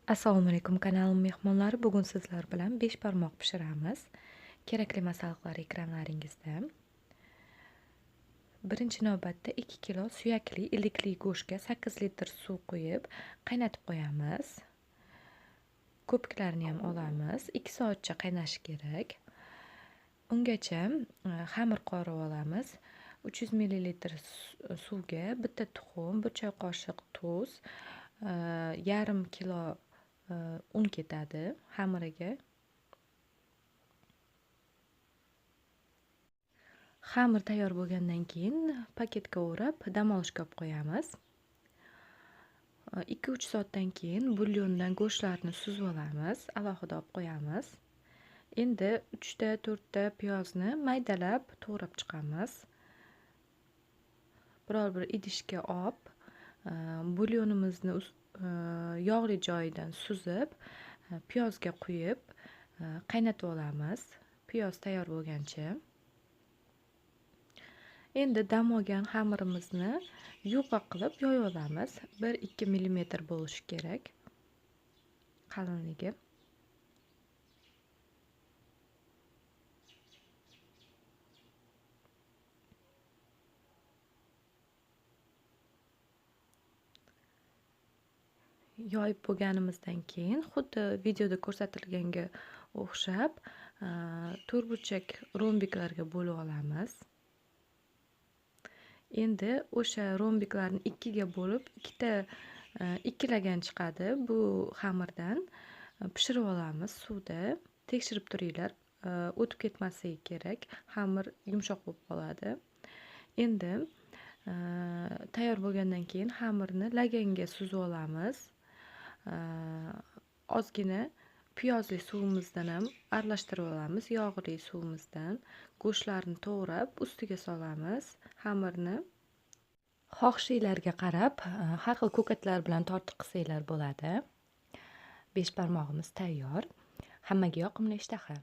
Assalomu alaykum kanalim mehmonlari. Bugun sizlar bilan 5 barmoq pishiramiz. Kerakli masalliqlar ekranlaringizda. Birinchi navbatda 2 kilo suyakli ilikli go'shtga 8 litr suv quyib qaynatib qo'yamiz. Ko'piklarini ham olamiz. 2 soatcha qaynashi kerak. Ungacha xamir qorib olamiz. 300 ml suvga bitta tuxum, 1 choy qoshiq tuz, yarim kilo un ketadi xamiriga. Xamir tayyor bo'lgandan keyin paketga o'rab dam olishga qo'yib qo'yamiz. 2-3 soatdan keyin bulyondan go'shtlarni suzib olamiz, alohida olib qo'yamiz. Endi 3 ta 4 ta piyozni maydalab to'g'rab chiqamiz. Biror bir idishga olib, bulyonimizni yog'li joyidan suzib, piyozga quyib qaynatib olamiz. Piyoz tayyor bo'lgancha. Endi dam olgan xamirimizni yupqa qilib yoyib olamiz. 1-2 mm bo'lishi kerak qalinligi. Yoyib bo'lganimizdan keyin xuddi videoda ko'rsatilganga o'xshab to'rtburchak rombiklarga bo'lib olamiz. Endi o'sha rombiklarni ikkiga bo'lib, ikkilagan chiqadi bu xamirdan. Pishirib olamiz suvda. Tekshirib turinglar, o'tib ketmasligi kerak. Xamir yumshoq bo'lib qoladi. Endi tayyor bo'lgandan keyin xamirni laganga suzib olamiz. Ozgina piyozli suvimizdan ham aralashtirib olamiz, yog'li suvimizdan. Go'shtlarni to'g'rab ustiga solamiz. Xamirni xohishinglarga qarab har xil ko'katlar bilan tortiq qilsanglar bo'ladi. 5 barmog'imiz tayyor. Hammaga yoqimli ishtaha.